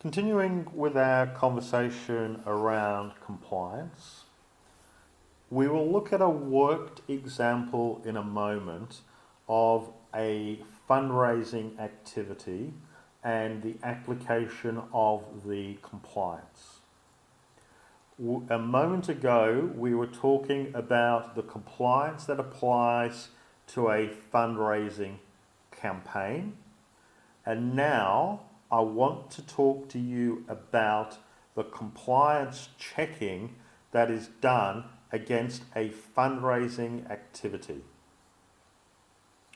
Continuing with our conversation around compliance, we will look at a worked example in a moment of a fundraising activity and the application of the compliance. A moment ago, we were talking about the compliance that applies to a fundraising campaign, and now I want to talk to you about the compliance checking that is done against a fundraising activity.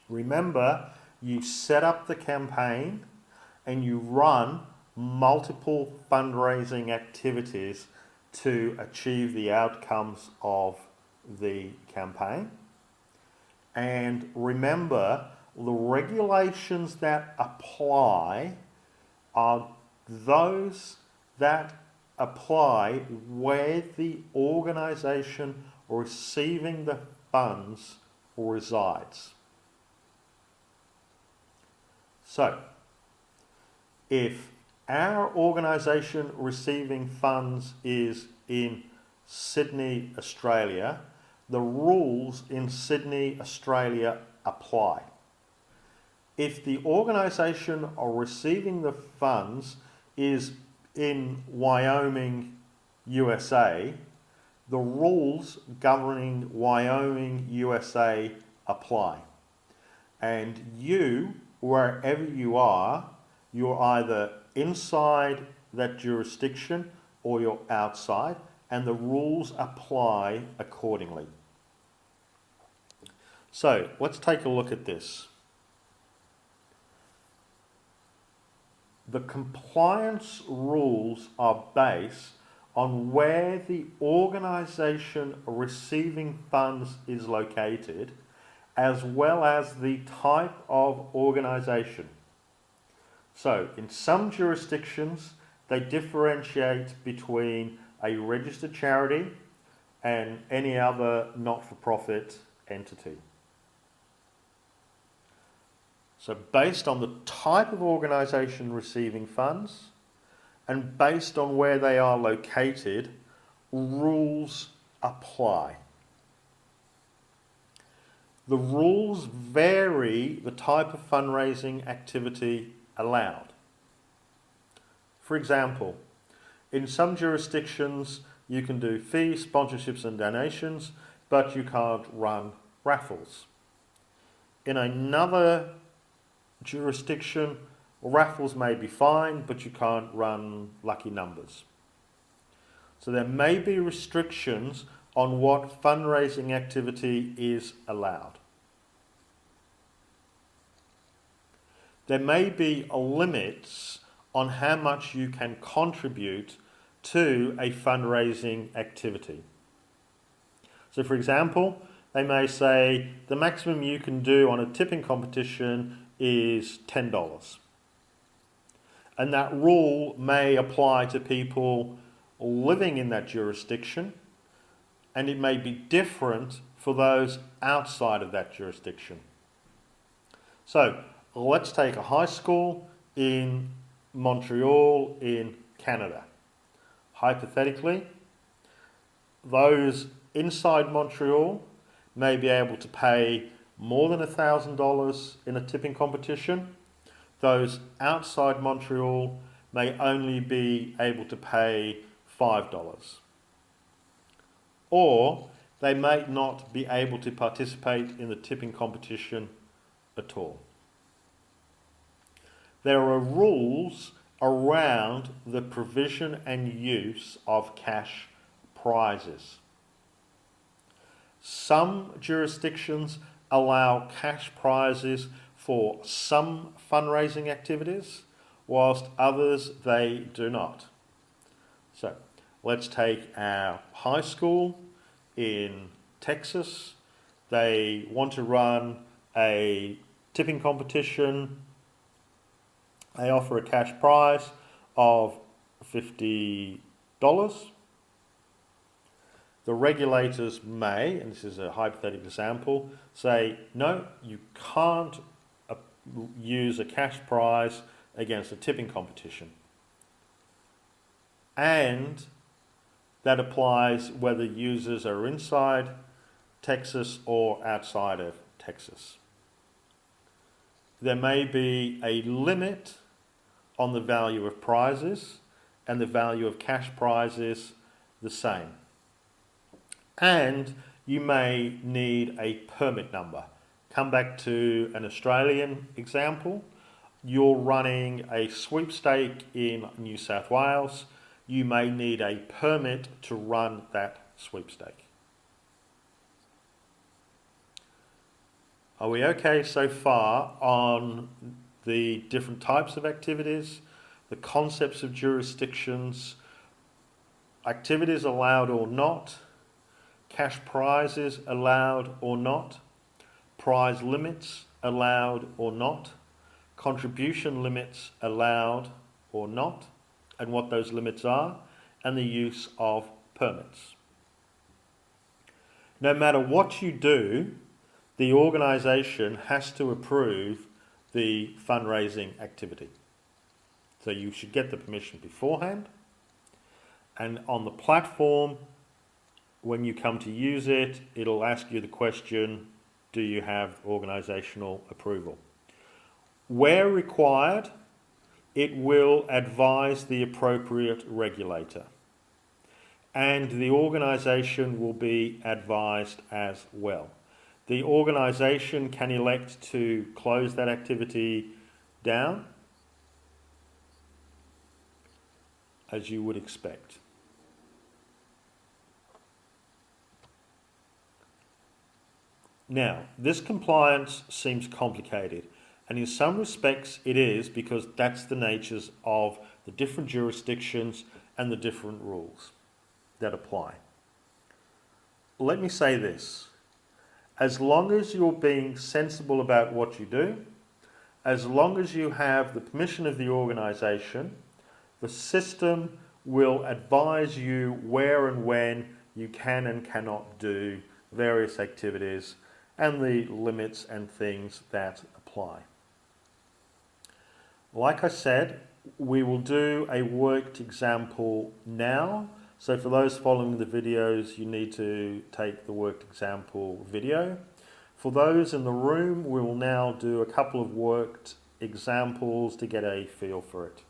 Remember, you set up the campaign and you run multiple fundraising activities to achieve the outcomes of the campaign. And remember, the regulations that apply are those that apply where the organisation receiving the funds resides. So, if our organisation receiving funds is in Sydney, Australia, the rules in Sydney, Australia apply. If the organisation receiving the funds is in Wyoming, USA, the rules governing Wyoming, USA apply. And you, wherever you are, you're either inside that jurisdiction or you're outside, and the rules apply accordingly. So let's take a look at this. The compliance rules are based on where the organisation receiving funds is located, as well as the type of organisation. So, in some jurisdictions, they differentiate between a registered charity and any other not-for-profit entity. So based on the type of organisation receiving funds and based on where they are located, rules apply. The rules vary the type of fundraising activity allowed. For example, in some jurisdictions you can do fees, sponsorships and donations, but you can't run raffles. In another jurisdiction, raffles may be fine, but you can't run lucky numbers. So there may be restrictions on what fundraising activity is allowed. There may be limits on how much you can contribute to a fundraising activity. So for example, they may say the maximum you can do on a tipping competition is $10. And that rule may apply to people living in that jurisdiction, and it may be different for those outside of that jurisdiction. So let's take a high school in Montreal in Canada. Hypothetically, those inside Montreal may be able to pay more than $1,000 in a tipping competition. Those outside Montreal may only be able to pay $5. Or they may not be able to participate in the tipping competition at all. There are rules around the provision and use of cash prizes. Some jurisdictions allow cash prizes for some fundraising activities, whilst others they do not. So let's take our high school in Texas. They want to run a tipping competition. They offer a cash prize of $50. The regulators may, and this is a hypothetical example, say, no, you can't use a cash prize against a tipping competition. and that applies whether users are inside Texas or outside of Texas. There may be a limit on the value of prizes, and the value of cash prizes the same. And you may need a permit number. Come back to an Australian example. You're running a sweepstake in New South Wales. You may need a permit to run that sweepstake. Are we okay so far on the different types of activities, the concepts of jurisdictions, activities allowed or not, cash prizes allowed or not, prize limits allowed or not, contribution limits allowed or not, and what those limits are, and the use of permits? No matter what you do, the organisation has to approve the fundraising activity. So you should get the permission beforehand, and on the platform, when you come to use it, it'll ask you the question, do you have organisational approval? Where required, it will advise the appropriate regulator, and the organisation will be advised as well. The organisation can elect to close that activity down, as you would expect. Now, this compliance seems complicated, and in some respects it is, because that's the natures of the different jurisdictions and the different rules that apply. Let me say this. As long as you're being sensible about what you do, as long as you have the permission of the organisation, the system will advise you where and when you can and cannot do various activities and the limits and things that apply. Like I said, we will do a worked example now. So for those following the videos, you need to take the worked example video. For those in the room, we will now do a couple of worked examples to get a feel for it.